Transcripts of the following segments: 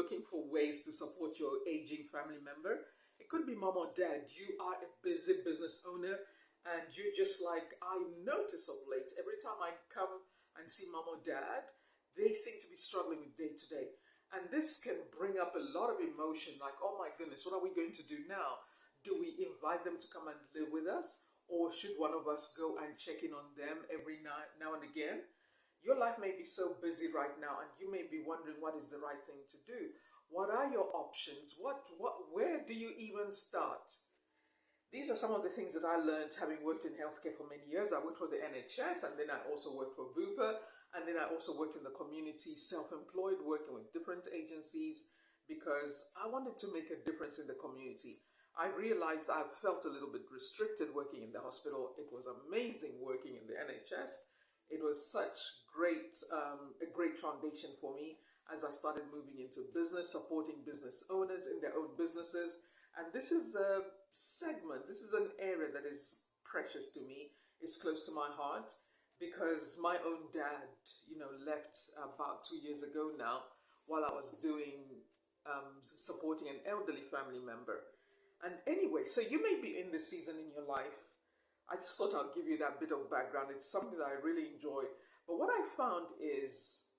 looking for ways to support your aging family member? It could be mom or dad. You are a busy business owner and you're just like, I notice of late, every time I come and see mom or dad, they seem to be struggling with day to day. And this can bring up a lot of emotion like, oh my goodness, what are we going to do now? Do we invite them to come and live with us? Or should one of us go and check in on them every now and again? Your life may be so busy right now and you may be wondering what is the right thing to do. What are your options? Where do you even start? These are some of the things that I learned having worked in healthcare for many years. I worked for the NHS and then I also worked for Bupa and then I also worked in the community, self-employed, working with different agencies because I wanted to make a difference in the community. I realized I felt a little bit restricted working in the hospital. It was amazing working in the NHS. It was such a great foundation for me as I started moving into business, supporting business owners in their own businesses. And this is a segment, this is an area that is precious to me. It's close to my heart because my own dad, left about 2 years ago now while I was doing supporting an elderly family member. And anyway, so you may be in this season in your life. I just thought I'll give you that bit of background. It's something that I really enjoy. But what I found is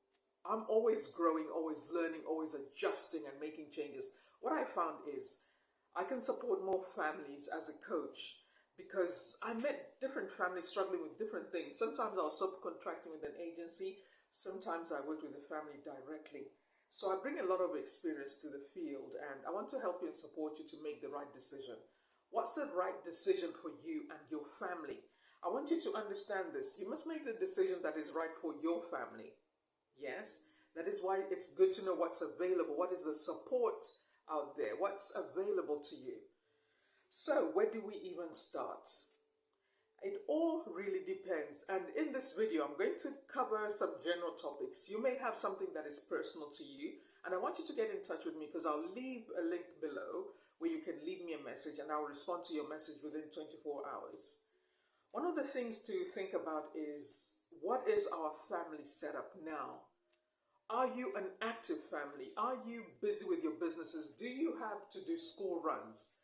I'm always growing, always learning, always adjusting and making changes. What I found is I can support more families as a coach because I met different families struggling with different things. Sometimes I was subcontracting with an agency. Sometimes I worked with the family directly. So I bring a lot of experience to the field and I want to help you and support you to make the right decision. What's the right decision for you and your family? I want you to understand this. You must make the decision that is right for your family. Yes, that is why it's good to know what's available. What is the support out there? What's available to you? So where do we even start? It all really depends. And in this video, I'm going to cover some general topics. You may have something that is personal to you. And I want you to get in touch with me because I'll leave a link below where you can leave me a message and I'll respond to your message within 24 hours. One of the things to think about is, what is our family setup now? Are you an active family? Are you busy with your businesses? Do you have to do school runs?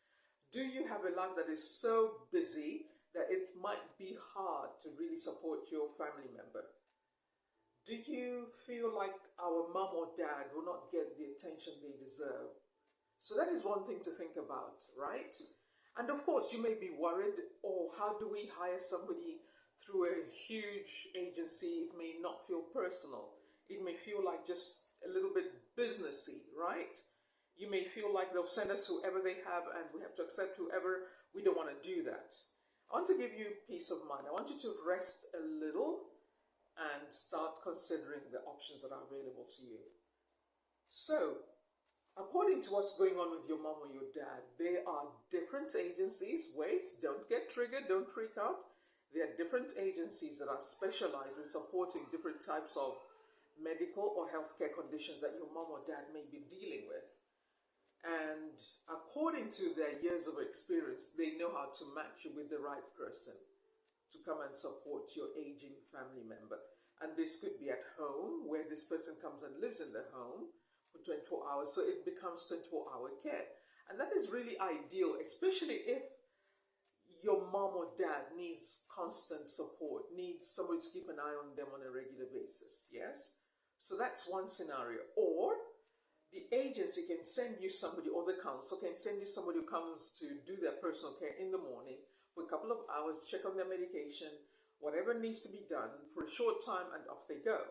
Do you have a life that is so busy that it might be hard to really support your family member? Do you feel like our mom or dad will not get the attention they deserve? So that is one thing to think about, right? And of course, you may be worried, oh, how do we hire somebody through a huge agency? It may not feel personal. It may feel like just a little bit businessy, right? You may feel like they'll send us whoever they have and we have to accept whoever. We don't want to do that. I want to give you peace of mind. I want you to rest a little and start considering the options that are available to you. So, according to what's going on with your mom or your dad, there are different agencies. Wait, don't get triggered, don't freak out. There are different agencies that are specialized in supporting different types of medical or healthcare conditions that your mom or dad may be dealing with. And according to their years of experience, they know how to match you with the right person to come and support your aging family member. And this could be at home, where this person comes and lives in the home for 24 hours, so it becomes 24-hour care. And that is really ideal, especially if your mom or dad needs constant support, needs somebody to keep an eye on them on a regular basis, yes? So that's one scenario. Or the agency can send you somebody, or the council can send you somebody who comes to do their personal care in the morning for a couple of hours, check on their medication, whatever needs to be done for a short time, and off they go.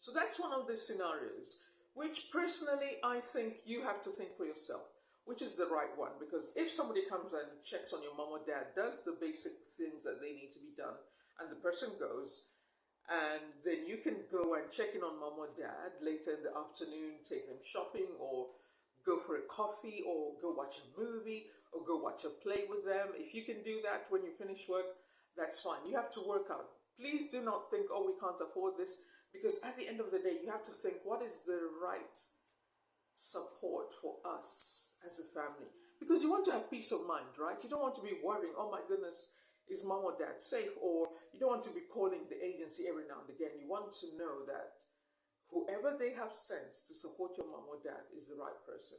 So that's one of the scenarios, which personally I think you have to think for yourself, which is the right one. Because if somebody comes and checks on your mom or dad, does the basic things that they need to be done, and the person goes, and then you can go and check in on mom or dad later in the afternoon, take them shopping, or go for a coffee, or go watch a movie, or go watch a play with them. If you can do that when you finish work, that's fine. You have to work out. Please do not think, oh, we can't afford this, because at the end of the day, you have to think, what is the right support for us as a family? Because you want to have peace of mind, right? You don't want to be worrying, oh my goodness, is mom or dad safe? Or you don't want to be calling the agency every now and again. You want to know that whoever they have sent to support your mom or dad is the right person.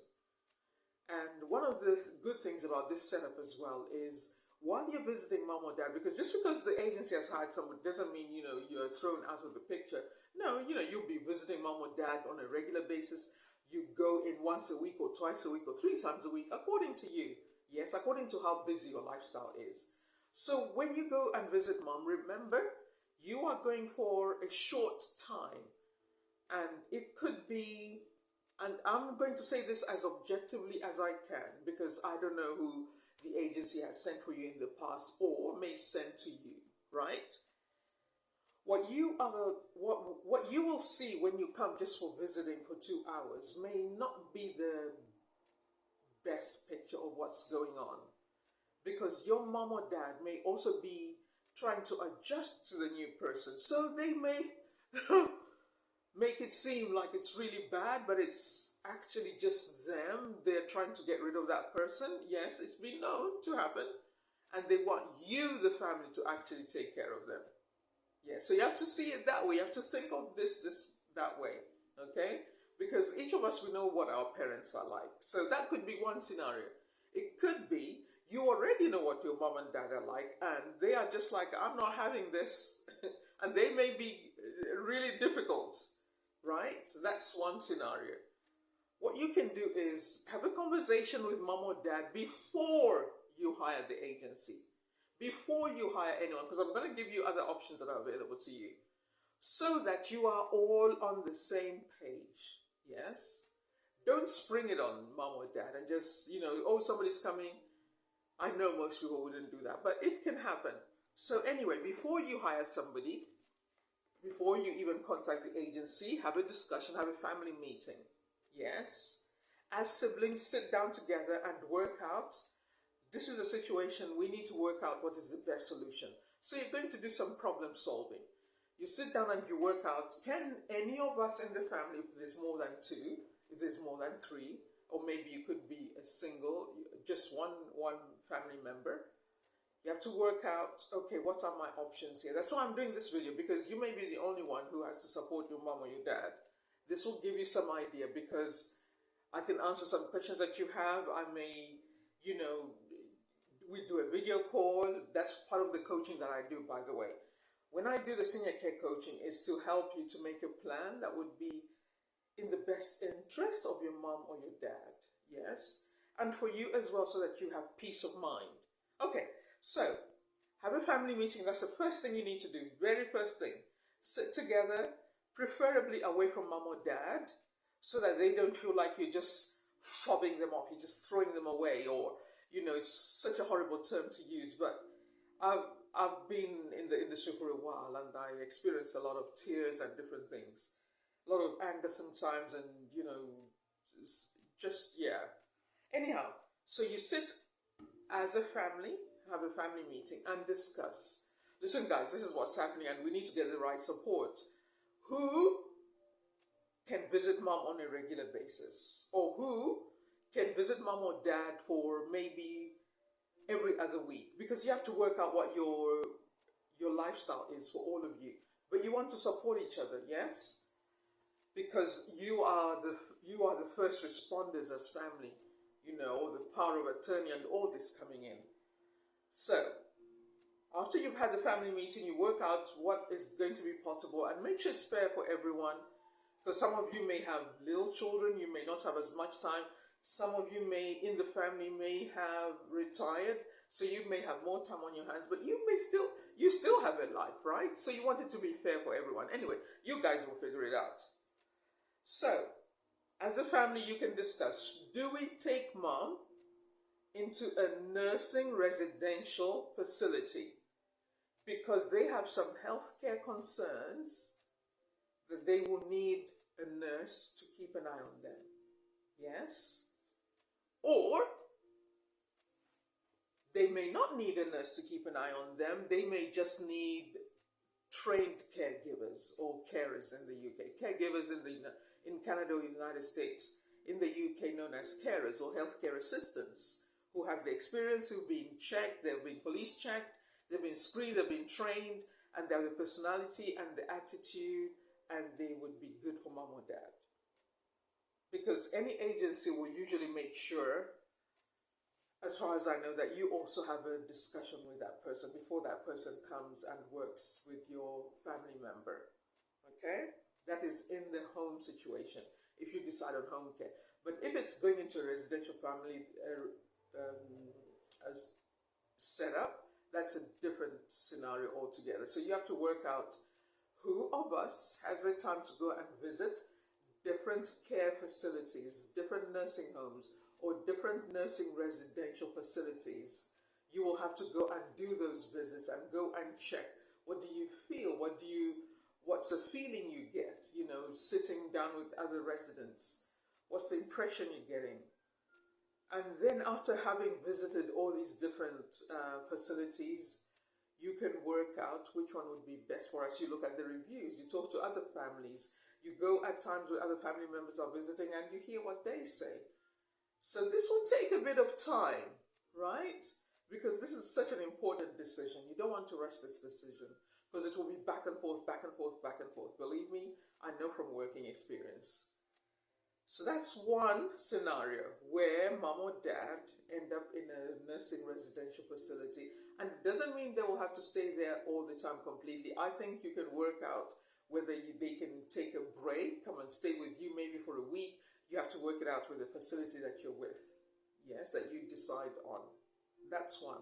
And one of the good things about this setup as well is while you're visiting mom or dad, because just because the agency has hired someone doesn't mean, you're thrown out of the picture. No, you'll be visiting mom or dad on a regular basis. You go in once a week or twice a week or 3 times a week, according to you. Yes, according to how busy your lifestyle is. So when you go and visit mom, remember, you are going for a short time. And it could be, and I'm going to say this as objectively as I can, because I don't know who the agency has sent for you in the past or may send to you, right? What you will see when you come just for visiting for 2 hours may not be the best picture of what's going on, because your mom or dad may also be trying to adjust to the new person, so they may make it seem like it's really bad, but it's actually just them. They're trying to get rid of that person. Yes, it's been known to happen. And they want you, the family, to actually take care of them. Yeah, so you have to see it that way. You have to think of this that way. Okay? Because each of us, we know what our parents are like. So that could be one scenario. It could be you already know what your mom and dad are like, and they are just like, I'm not having this. And they may be really difficult. Right? So that's one scenario. What you can do is have a conversation with mom or dad before you hire the agency. Before you hire anyone, because I'm going to give you other options that are available to you. So that you are all on the same page. Yes? Don't spring it on mom or dad and just, oh, somebody's coming. I know most people wouldn't do that, but it can happen. So anyway, before you hire somebody, before you even contact the agency, have a discussion, have a family meeting. Yes. As siblings, sit down together and work out. This is a situation we need to work out what is the best solution. So you're going to do some problem solving. You sit down and you work out, can any of us in the family, if there's more than 2, if there's more than 3, or maybe you could be a single, just one family member. You have to work out, okay, what are my options here? That's why I'm doing this video, because you may be the only one who has to support your mom or your dad. This will give you some idea, because I can answer some questions that you have. I may, we do a video call. That's part of the coaching that I do, by the way. When I do the senior care coaching, it's to help you to make a plan that would be in the best interest of your mom or your dad. Yes? And for you as well, so that you have peace of mind. Okay. So, have a family meeting. That's the first thing you need to do. Very first thing. Sit together, preferably away from mom or dad, so that they don't feel like you're just fobbing them off, you're just throwing them away, or, it's such a horrible term to use, but I've been in the industry for a while, and I experienced a lot of tears and different things. A lot of anger sometimes, and, yeah. Anyhow, so you sit as a family, have a family meeting and discuss. Listen, guys, this is what's happening, and we need to get the right support. Who can visit mom on a regular basis? Or who can visit mom or dad for maybe every other week? Because you have to work out what your lifestyle is for all of you. But you want to support each other, yes? Because you are the first responders as family, the power of attorney and all this coming in. So, after you've had the family meeting, you work out what is going to be possible, and make sure it's fair for everyone, because some of you may have little children, you may not have as much time. Some of you in the family may have retired, so you may have more time on your hands, but you still have a life, right? So you want it to be fair for everyone. Anyway, you guys will figure it out. So, as a family, you can discuss, do we take mom into a nursing residential facility because they have some healthcare concerns that they will need a nurse to keep an eye on them? Yes? Or they may not need a nurse to keep an eye on them. They may just need trained caregivers or carers in the UK. Caregivers in Canada or the United States. In the UK, known as carers or healthcare assistants, who have the experience, who've been checked, they've been police checked, they've been screened, they've been trained, and they have the personality and the attitude and they would be good for mom or dad. Because any agency will usually make sure, as far as I know, that you also have a discussion with that person before that person comes and works with your family member. Okay? That is in the home situation, if you decide on home care. But if it's going into a residential family setup, that's a different scenario altogether. So you have to work out who of us has the time to go and visit different care facilities, different nursing homes, or different nursing residential facilities. You will have to go and do those visits and go and check. What do you feel? What's the feeling you get, sitting down with other residents? What's the impression you're getting? And then after having visited all these different facilities, you can work out which one would be best for us. You look at the reviews, you talk to other families, you go at times where other family members are visiting and you hear what they say. So this will take a bit of time, right? Because this is such an important decision. You don't want to rush this decision because it will be back and forth, back and forth, back and forth. Believe me, I know from working experience. So that's one scenario where mom or dad end up in a nursing residential facility. And it doesn't mean they will have to stay there all the time completely. I think you can work out whether they can take a break, come and stay with you maybe for a week. You have to work it out with the facility that you're with. Yes, that you decide on. That's one.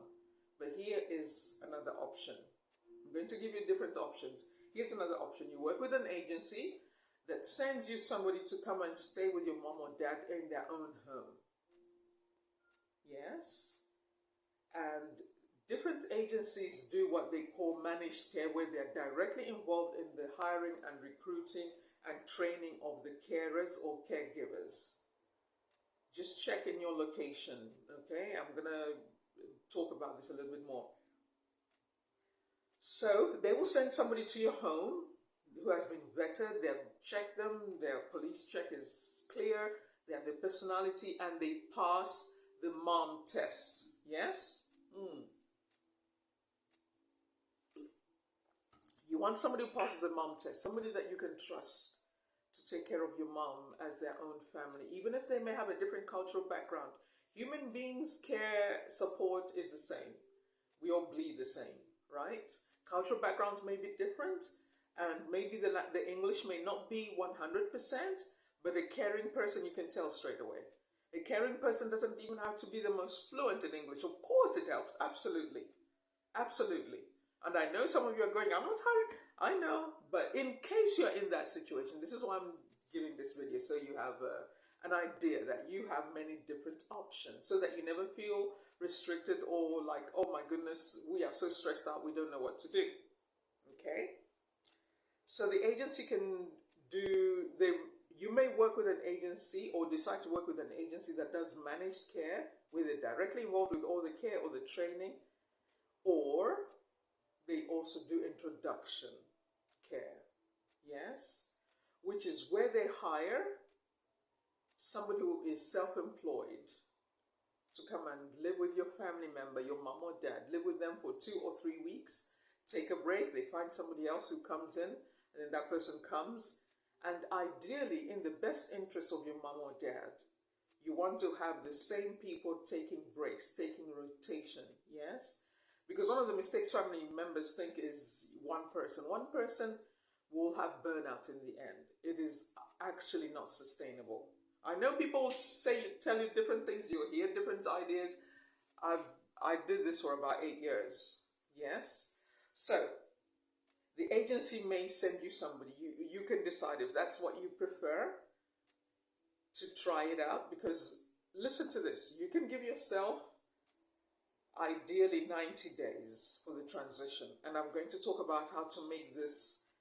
But here is another option. I'm going to give you different options. Here's another option. You work with an agency that sends you somebody to come and stay with your mom or dad in their own home. Yes. And different agencies do what they call managed care, where they're directly involved in the hiring and recruiting and training of the carers or caregivers. Just check in your location, okay? I'm going to talk about this a little bit more. So they will send somebody to your home who has been vetted, they've checked them, their police check is clear, they have the personality, and they pass the mom test. Yes? You want somebody who passes the mom test, somebody that you can trust to take care of your mom as their own family, even if they may have a different cultural background. Human beings' care support is the same. We all bleed the same, right? Cultural backgrounds may be different, and maybe the English may not be 100%, but a caring person you can tell straight away. A caring person doesn't even have to be the most fluent in English. Of course it helps, absolutely. Absolutely. And I know some of you are going, I'm not hurried. I know, but in case you're in that situation, this is why I'm giving this video, so you have an idea that you have many different options, so that you never feel restricted or like, oh my goodness, we are so stressed out, we don't know what to do. Okay? So the agency can you may work with an agency or decide to work with an agency that does managed care, where they're directly involved with all the care or the training, or they also do introduction care, yes, which is where they hire somebody who is self-employed to come and live with your family member, your mom or dad, live with them for 2 or 3 weeks, take a break, they find somebody else who comes in, and then that person comes, and ideally, in the best interest of your mom or dad, you want to have the same people taking breaks, taking rotation, yes? Because one of the mistakes family members think is one person. One person will have burnout in the end. It is actually not sustainable. I know people tell you different things. You hear different ideas. I did this for about 8 years. Yes? So, the agency may send you somebody. You can decide if that's what you prefer to try it out. Because, listen to this. You can give yourself ideally 90 days for the transition, and I'm going to talk about how to make this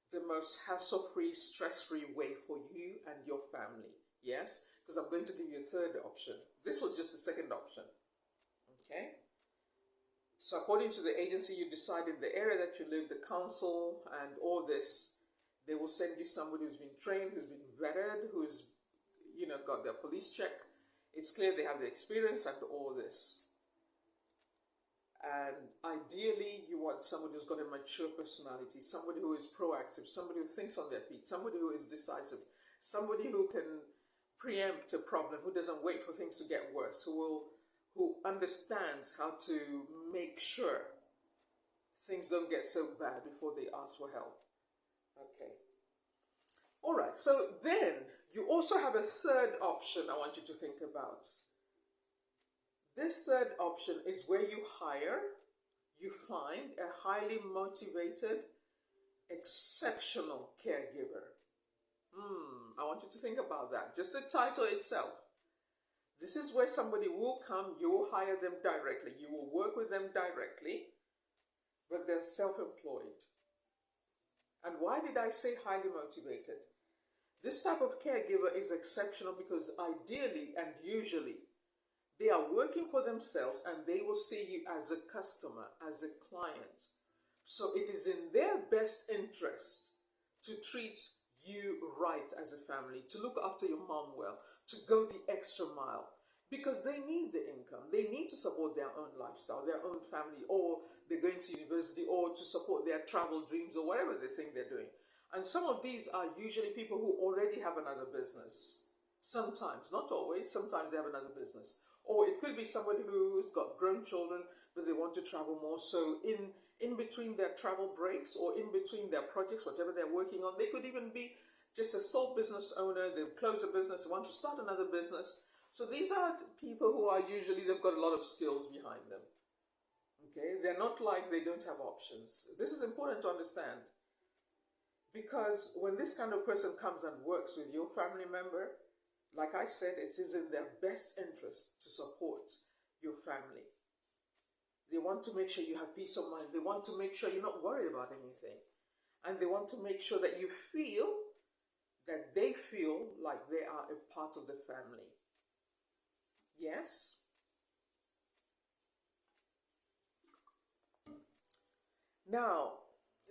the most hassle-free, stress-free way for you and your family. Yes, because I'm going to give you a third option. This was just the second option. Okay, so according to the agency, you decided the area that you live, the council, and all this, they will send you somebody who's been trained, who's been vetted, who's got their police check. It's clear they have the experience and all this. And ideally, you want somebody who's got a mature personality, somebody who is proactive, somebody who thinks on their feet, somebody who is decisive, somebody who can preempt a problem, who doesn't wait for things to get worse, who understands how to make sure things don't get so bad before they ask for help. Okay. All right. So then you also have a third option I want you to think about. This third option is where you find a highly motivated, exceptional caregiver. I want you to think about that. Just the title itself. This is where somebody will come, you will hire them directly, you will work with them directly, but they're self-employed. And why did I say highly motivated? This type of caregiver is exceptional because ideally and usually they are working for themselves and they will see you as a customer, as a client. So it is in their best interest to treat you right as a family, to look after your mom well, to go the extra mile, because they need the income. They need to support their own lifestyle, their own family, or they're going to university, or to support their travel dreams, or whatever they think they're doing. And some of these are usually people who already have another business. Sometimes, not always, sometimes they have another business. Or it could be somebody who's got grown children, but they want to travel more. So in between their travel breaks or in between their projects, whatever they're working on, they could even be just a sole business owner. They've closed a business, want to start another business. So these are people who are usually, they've got a lot of skills behind them. Okay, they're not like they don't have options. This is important to understand. Because when this kind of person comes and works with your family member, like I said, it is in their best interest to support your family. They want to make sure you have peace of mind. They want to make sure you're not worried about anything. And they want to make sure that you feel that they feel like they are a part of the family. Yes? Now,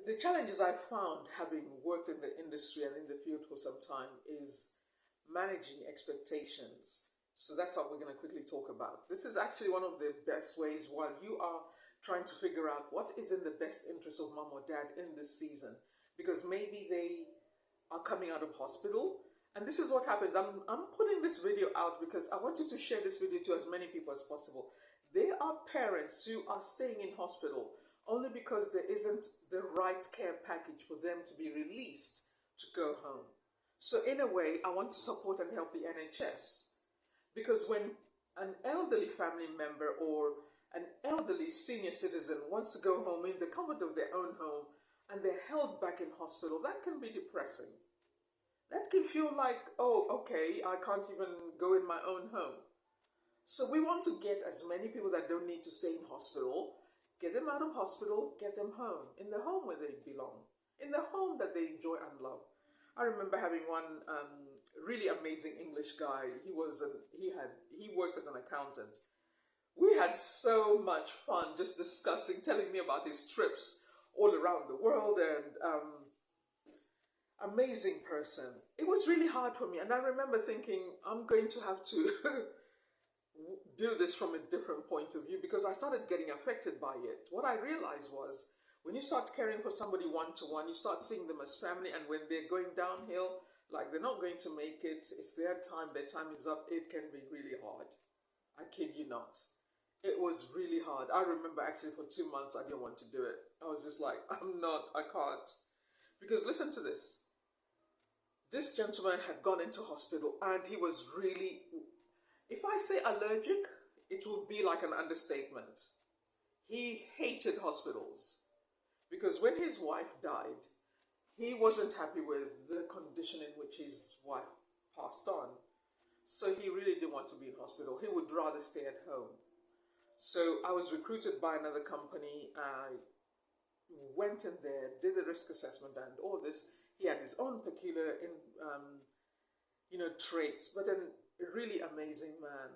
the challenges I found having worked in the industry and in the field for some time is managing expectations. So that's what we're going to quickly talk about. This is actually one of the best ways while you are trying to figure out what is in the best interest of mom or dad in this season. Because maybe they are coming out of hospital. And this is what happens. I'm putting this video out because I wanted to share this video to as many people as possible. There are parents who are staying in hospital only because there isn't the right care package for them to be released to go home. So in a way, I want to support and help the NHS. Because when an elderly family member or an elderly senior citizen wants to go home in the comfort of their own home and they're held back in hospital, that can be depressing. That can feel like, oh, okay, I can't even go in my own home. So we want to get as many people that don't need to stay in hospital, get them out of hospital, get them home, in the home where they belong, in the home that they enjoy and love. I remember having one really amazing English guy. He worked as an accountant. We had so much fun just discussing, telling me about his trips all around the world, and amazing person. It was really hard for me, and I remember thinking, I'm going to have to do this from a different point of view, because I started getting affected by it. What I realized was, when you start caring for somebody one-to-one, you start seeing them as family, and when they're going downhill, like they're not going to make it, it's their time is up, it can be really hard. I kid you not. It was really hard. I remember actually for 2 months, I didn't want to do it. I was just like, I can't. Because listen to this. This gentleman had gone into hospital, and he was really, if I say allergic, it would be like an understatement. He hated hospitals. Because when his wife died, he wasn't happy with the condition in which his wife passed on. So he really didn't want to be in hospital. He would rather stay at home. So I was recruited by another company. I went in there, did the risk assessment and all this. He had his own peculiar traits, but a really amazing man.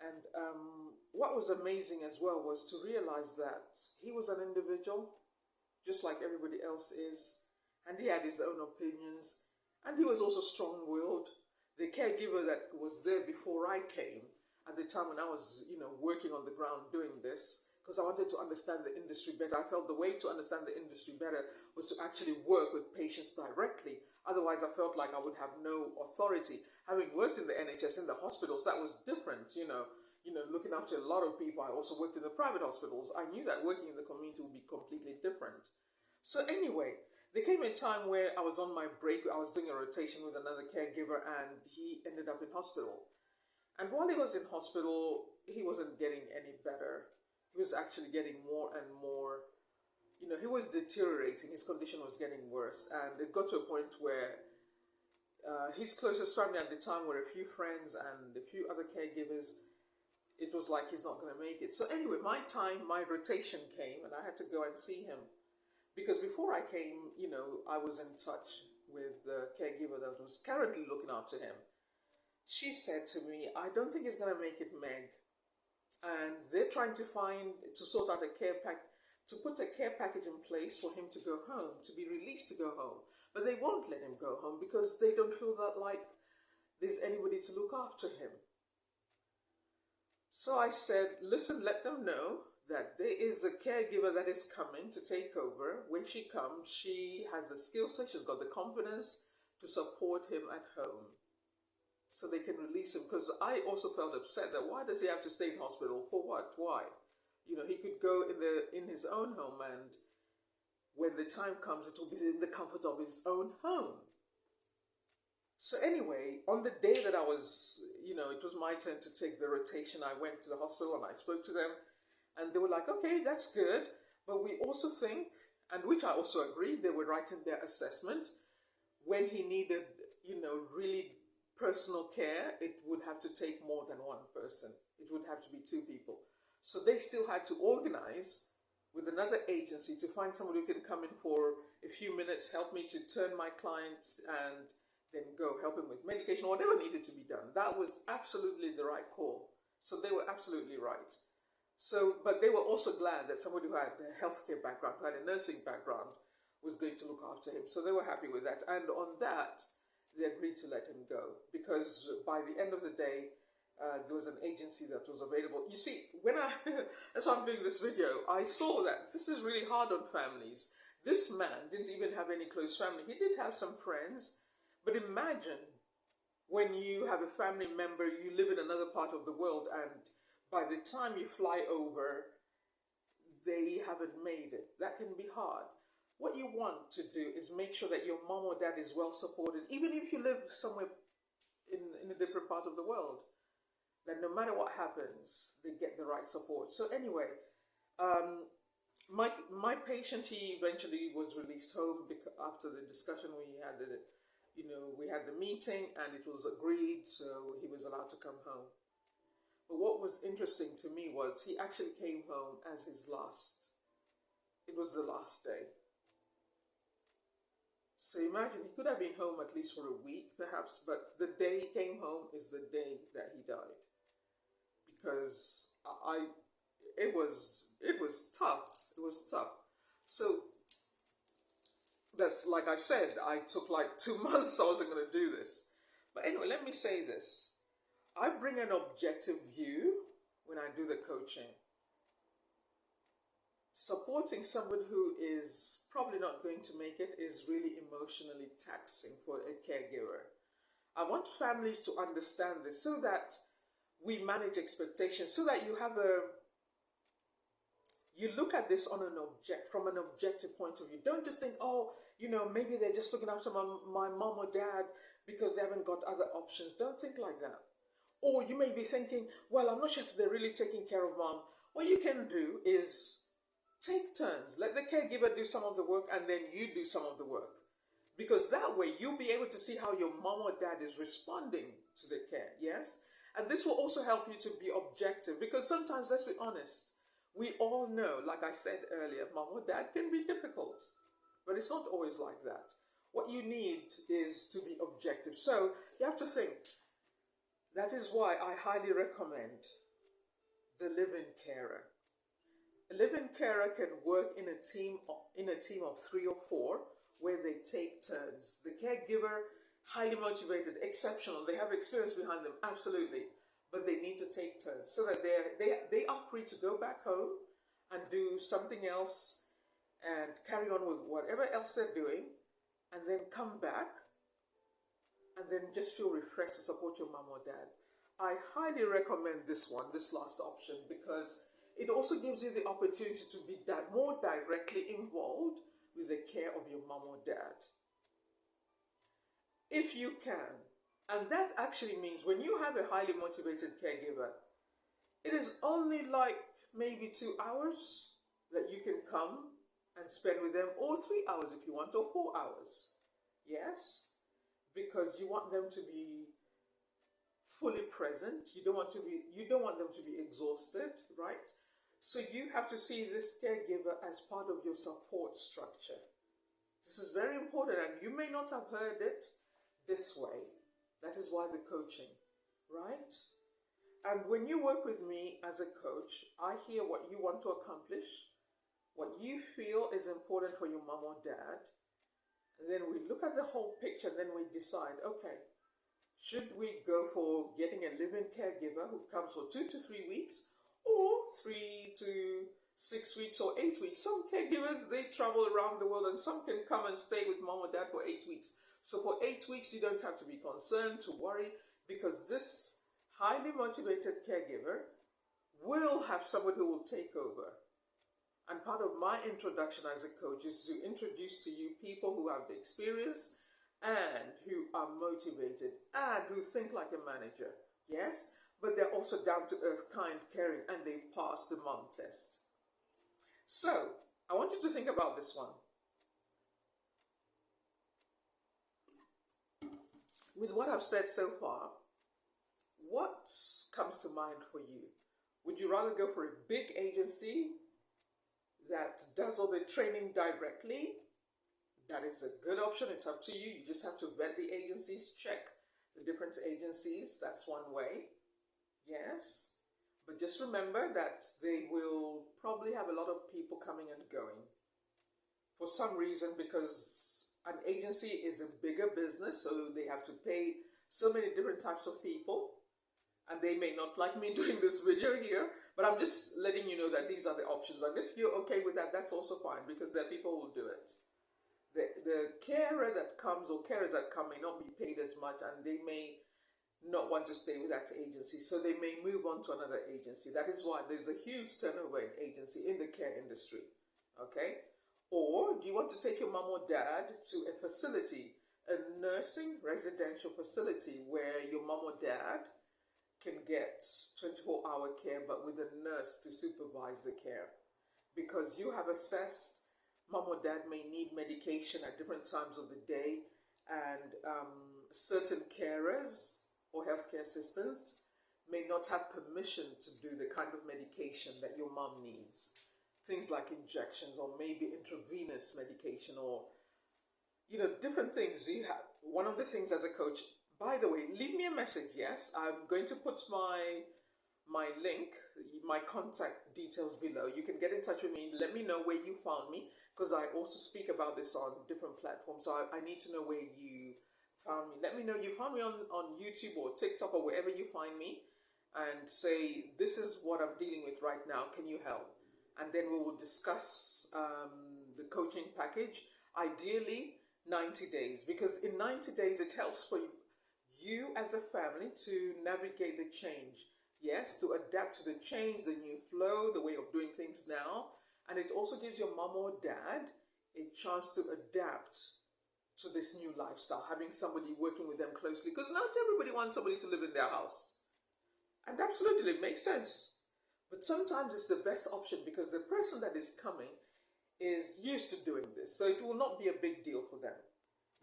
And what was amazing as well was to realize that he was an individual, just like everybody else is, and he had his own opinions, and he was also strong-willed. The caregiver that was there before I came, at the time when I was, working on the ground doing this, because I wanted to understand the industry better. I felt the way to understand the industry better was to actually work with patients directly. Otherwise, I felt like I would have no authority. Having worked in the NHS, in the hospitals, that was different, looking after a lot of people. I also worked in the private hospitals. I knew that working in the community would be completely different. So anyway, there came a time where I was on my break. I was doing a rotation with another caregiver, and he ended up in hospital. And while he was in hospital, he wasn't getting any better. He was actually getting more and more, he was deteriorating. His condition was getting worse. And it got to a point where his closest family at the time were a few friends and a few other caregivers. It was like he's not going to make it. So anyway, my rotation came, and I had to go and see him. Because before I came, I was in touch with the caregiver that was currently looking after him. She said to me, I don't think he's going to make it, Meg. And they're trying to sort out to put a care package in place for him to go home, to be released to go home. But they won't let him go home because they don't feel that like there's anybody to look after him. So I said, listen, let them know that there is a caregiver that is coming to take over. When she comes, she has the skill set, she's got the confidence to support him at home, so they can release him. Because I also felt upset that why does he have to stay in hospital? For what? Why? He could go in his own home, and when the time comes, it will be in the comfort of his own home. So anyway, on the day that I was, it was my turn to take the rotation, I went to the hospital and I spoke to them, and they were like, okay, that's good, but we also think, and which I also agreed, they were writing their assessment. When he needed, really personal care, it would have to take more than one person. It would have to be two people. So they still had to organize with another agency to find somebody who can come in for a few minutes, help me to turn my client, and then go help him with medication, whatever needed to be done. That was absolutely the right call. So they were absolutely right. So, but they were also glad that somebody who had a healthcare background, who had a nursing background, was going to look after him. So they were happy with that. And on that, they agreed to let him go. Because by the end of the day, there was an agency that was available. You see, that's why I'm doing this video, I saw that this is really hard on families. This man didn't even have any close family. He did have some friends. But imagine when you have a family member, you live in another part of the world, and by the time you fly over, they haven't made it. That can be hard. What you want to do is make sure that your mom or dad is well supported, even if you live somewhere in a different part of the world, that no matter what happens, they get the right support. So anyway, my patient, he eventually was released home after the discussion we had. We had the meeting and it was agreed, so he was allowed to come home. But what was interesting to me was he actually came home as it was the last day. So imagine, he could have been home at least for a week perhaps, but the day he came home is the day that he died. Because it was tough. It was tough. So that's, like I said, I took like 2 months, I wasn't going to do this. But anyway, let me say this. I bring an objective view when I do the coaching. Supporting somebody who is probably not going to make it is really emotionally taxing for a caregiver. I want families to understand this so that we manage expectations, so that you look at this from an objective point of view. Don't just think, oh, maybe they're just looking after my mom or dad because they haven't got other options. Don't think like that. Or you may be thinking, well, I'm not sure if they're really taking care of mom. What you can do is take turns. Let the caregiver do some of the work and then you do some of the work. Because that way you'll be able to see how your mom or dad is responding to the care, yes? And this will also help you to be objective, because sometimes, let's be honest, we all know, like I said earlier, mom or dad can be difficult, but it's not always like that. What you need is to be objective. So you have to think. That is why I highly recommend the live-in carer. A live-in carer can work in a team of 3 or 4 where they take turns. The caregiver, highly motivated, exceptional. They have experience behind them, absolutely. but they need to take turns so that they are free to go back home and do something else and carry on with whatever else they're doing, and then come back and then just feel refreshed to support your mom or dad. I highly recommend this one, this last option, because it also gives you the opportunity to be more directly involved with the care of your mom or dad, if you can. And that actually means when you have a highly motivated caregiver, it is only like maybe 2 hours that you can come and spend with them, or 3 hours if you want, or 4 hours. Yes, because you want them to be fully present. You don't want them to be exhausted, right? So you have to see this caregiver as part of your support structure. This is very important, and you may not have heard it this way. That is why the coaching, right? And when you work with me as a coach, I hear what you want to accomplish, what you feel is important for your mom or dad, and then we look at the whole picture, then we decide, okay, should we go for getting a live-in caregiver who comes for 2 to 3 weeks, or 3 to 6 weeks, or 8 weeks? Some caregivers, they travel around the world, and some can come and stay with mom or dad for 8 weeks. So for 8 weeks, you don't have to be concerned, to worry, because this highly motivated caregiver will have someone who will take over. And part of my introduction as a coach is to introduce to you people who have the experience and who are motivated and who think like a manager. Yes, but they're also down to earth, kind, caring, and they pass the mom test. So I want you to think about this one. With what I've said so far, what comes to mind for you? Would you rather go for a big agency that does all the training directly? That is a good option. It's up to you. You just have to vet the agencies, check the different agencies. That's one way. Yes. But just remember that they will probably have a lot of people coming and going. For some reason, because an agency is a bigger business, so they have to pay so many different types of people. And they may not like me doing this video here, but I'm just letting you know that these are the options. And if you're okay with that, that's also fine, because there are people who will do it. The carer that comes, or carers that come, may not be paid as much, and they may not want to stay with that agency, so they may move on to another agency. That is why there's a huge turnover in agency in the care industry. Okay? Or do you want to take your mom or dad to a facility, a nursing residential facility, where your mom or dad can get 24-hour care, but with a nurse to supervise the care? Because you have assessed mom or dad may need medication at different times of the day, and certain carers or healthcare assistants may not have permission to do the kind of medication that your mom needs. Things like injections, or maybe intravenous medication, or different things. You have one of the things as a coach. By the way, leave me a message. Yes, I'm going to put my link, my contact details below. You can get in touch with me. Let me know where you found me, because I also speak about this on different platforms. So I need to know where you found me. Let me know you found me on YouTube or TikTok or wherever you find me, and say, this is what I'm dealing with right now. Can you help? And then we will discuss the coaching package. Ideally, 90 days, because in 90 days, it helps for you as a family to navigate the change. Yes, to adapt to the change, the new flow, the way of doing things now. And it also gives your mom or dad a chance to adapt to this new lifestyle, having somebody working with them closely, because not everybody wants somebody to live in their house. And absolutely, it makes sense. But sometimes it's the best option, because the person that is coming is used to doing this, so it will not be a big deal for them.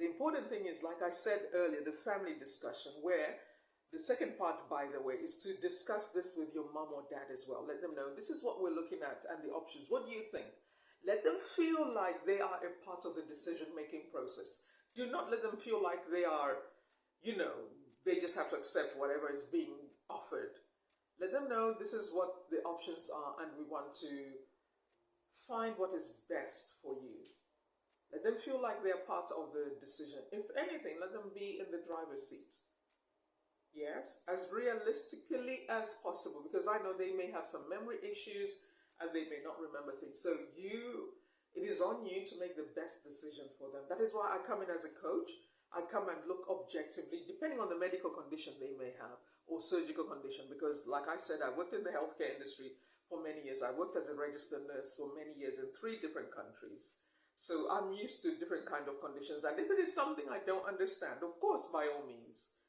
The important thing is, like I said earlier, the family discussion, where the second part, by the way, is to discuss this with your mom or dad as well. Let them know, this is what we're looking at and the options. What do you think? Let them feel like they are a part of the decision-making process. Do not let them feel like they are, they just have to accept whatever is being offered. Let them know this is what the options are, and we want to find what is best for you. Let them feel like they are part of the decision. If anything, let them be in the driver's seat. Yes? yes, as realistically as possible, because I know they may have some memory issues and they may not remember things. So it is on you to make the best decision for them. That is why I come in as a coach. I come and look objectively, depending on the medical condition they may have or surgical condition, because like I said, I worked in the healthcare industry for many years. I worked as a registered nurse for many years in 3 different countries. So I'm used to different kind of conditions. And if it is something I don't understand, of course, by all means,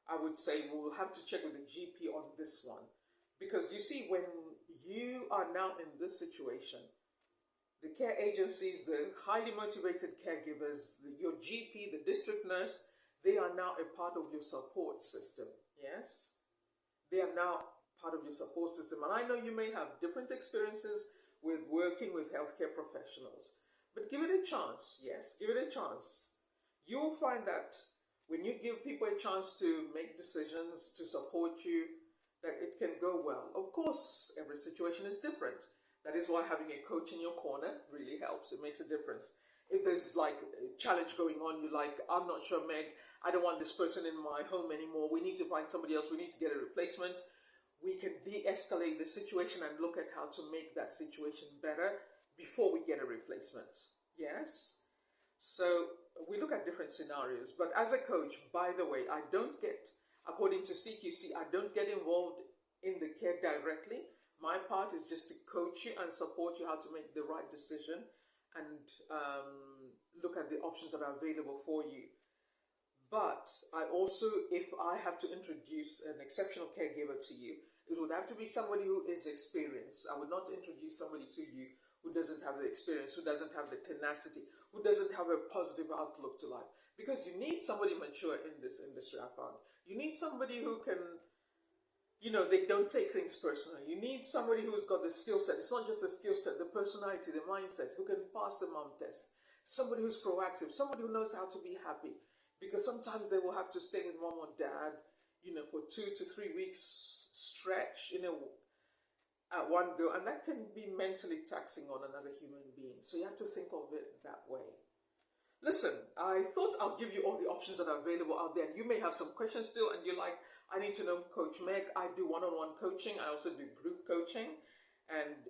I would say we'll have to check with the GP on this one. Because you see, when you are now in this situation, the care agencies, the highly motivated caregivers, your GP, the district nurse, they are now a part of your support system. Yes? They are now part of your support system. And I know you may have different experiences with working with healthcare professionals. But give it a chance. Yes, give it a chance. You will find that when you give people a chance to make decisions, to support you, that it can go well. Of course, every situation is different. That is why having a coach in your corner really helps. It makes a difference. If there's like a challenge going on, you're like, I'm not sure, Meg, I don't want this person in my home anymore. We need to find somebody else. We need to get a replacement. We can de-escalate the situation and look at how to make that situation better before we get a replacement. Yes? So we look at different scenarios. But as a coach, by the way, I don't get, according to CQC, I don't get involved in the care directly. My part is just to coach you and support you how to make the right decision and look at the options that are available for you. But I also, if I have to introduce an exceptional caregiver to you, it would have to be somebody who is experienced. I would not introduce somebody to you who doesn't have the experience, who doesn't have the tenacity, who doesn't have a positive outlook to life. Because you need somebody mature in this industry, I found. You need somebody who can, they don't take things personally. You need somebody who's got the skill set. It's not just the skill set, the personality, the mindset, who can pass the mom test. Somebody who's proactive, somebody who knows how to be happy. Because sometimes they will have to stay with mom or dad, for 2 to 3 weeks stretch, at one go. And that can be mentally taxing on another human being. So you have to think of it that way. Listen, I thought I'll give you all the options that are available out there. You may have some questions still and you're like, I need to know, Coach Meg, I do one-on-one coaching. I also do group coaching. And,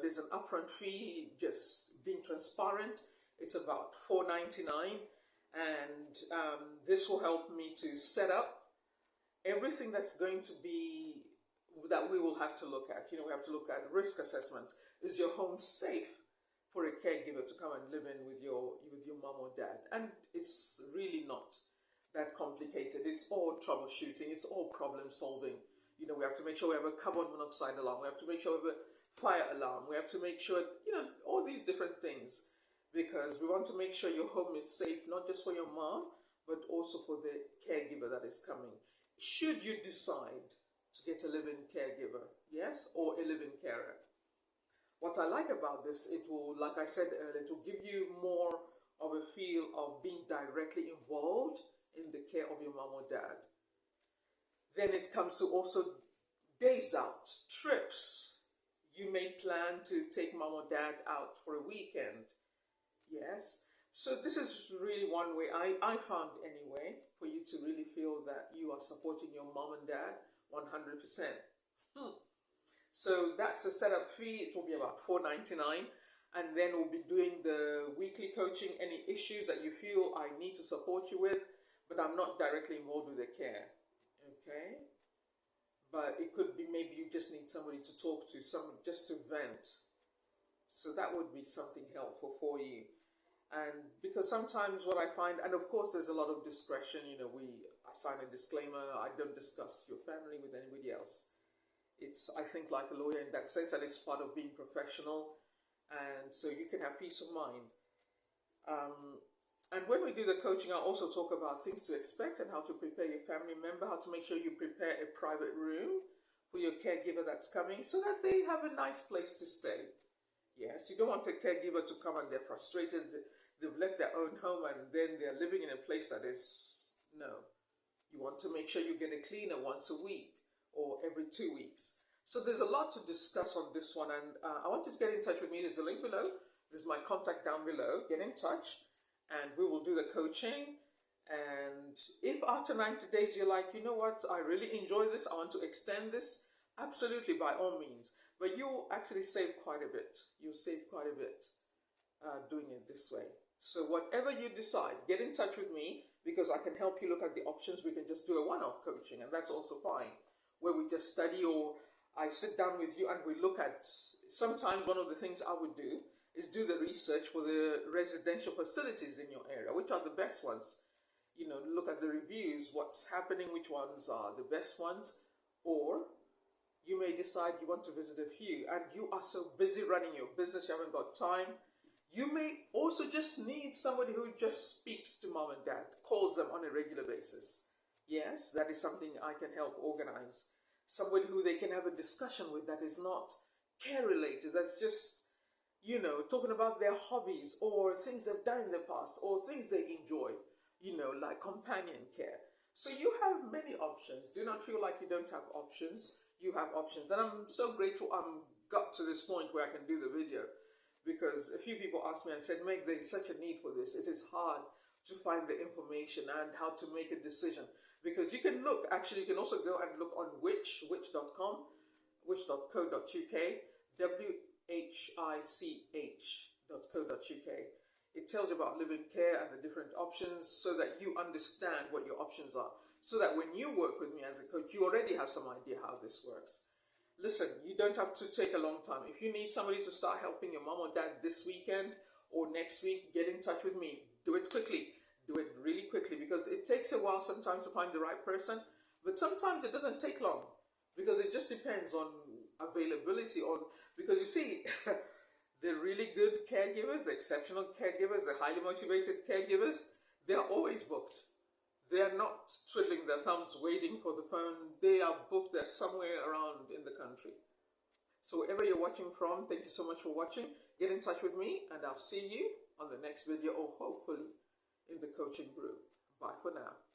there's an upfront fee, just being transparent. It's about $4.99. And this will help me to set up everything that's going to be, that we will have to look at. We have to look at risk assessment. Is your home safe for a caregiver to come and live in with your mom or dad? And it's really not that complicated. It's all troubleshooting. It's all problem solving. We have to make sure we have a carbon monoxide alarm. We have to make sure we have a fire alarm. We have to make sure, all these different things. Because we want to make sure your home is safe, not just for your mom, but also for the caregiver that is coming. Should you decide to get a live-in caregiver, yes, or a live-in carer? What I like about this, it will, like I said earlier, it will give you more of a feel of being directly involved in the care of your mom or dad. Then it comes to also days out, trips. You may plan to take mom or dad out for a weekend. Yes, so this is really one way I found anyway for you to really feel that you are supporting your mom and dad 100%. So that's the setup fee. It will be about $4.99, and then we'll be doing the weekly coaching. Any issues that you feel I need to support you with, but I'm not directly involved with the care. Okay, but it could be maybe you just need somebody to talk to, someone just to vent. So that would be something helpful for you. And because sometimes what I find, and of course there's a lot of discretion, I sign a disclaimer, I don't discuss your family with anybody else. It's, I think, like a lawyer in that sense, that it's part of being professional, and so you can have peace of mind. And when we do the coaching, I also talk about things to expect and how to prepare your family member, how to make sure you prepare a private room for your caregiver that's coming so that they have a nice place to stay. Yes, you don't want a caregiver to come and they're frustrated, they've left their own home and then they're living in a place that is, no. You want to make sure you get a cleaner once a week or every 2 weeks. So there's a lot to discuss on this one, and I want you to get in touch with me. There's a link below. There's my contact down below. Get in touch and we will do the coaching And if after 90 days you're like, you know what, I really enjoy this, I want to extend this, absolutely, by all means. But you'll actually save quite a bit. You'll save quite a bit doing it this way. So whatever you decide, get in touch with me because I can help you look at the options. We can just do a one-off coaching, and that's also fine, where we just study, or I sit down with you and we look at, sometimes one of the things I would do is do the research for the residential facilities in your area, which are the best ones. You know, look at the reviews, what's happening, which ones are the best ones. Or you may decide you want to visit a few and you are so busy running your business, you haven't got time. You may also just need somebody who just speaks to mom and dad, calls them on a regular basis. Yes, that is something I can help organize. Somebody who they can have a discussion with that is not care related, that's just, you know, talking about their hobbies or things they've done in the past or things they enjoy, you know, like companion care. So you have many options. Do not feel like you don't have options. You have options. And I'm so grateful got to this point where I can do the video, because a few people asked me and said, Meg, there's such a need for this. It is hard to find the information and how to make a decision. Because you can look, actually, you can also go and look on which.com, which.co.uk, which.co.uk. It tells you about living care and the different options so that you understand what your options are. So that when you work with me as a coach, you already have some idea how this works. Listen, you don't have to take a long time. If you need somebody to start helping your mom or dad this weekend or next week, get in touch with me. Do it quickly. Do it really quickly, because it takes a while sometimes to find the right person, but sometimes it doesn't take long, because it just depends on availability. Because you see, the really good caregivers, the exceptional caregivers, the highly motivated caregivers, they're always booked. They are not twiddling their thumbs waiting for the phone. They are booked. They're somewhere around in the country. So wherever you're watching from, thank you so much for watching. Get in touch with me and I'll see you on the next video, or hopefully in the coaching group. Bye for now.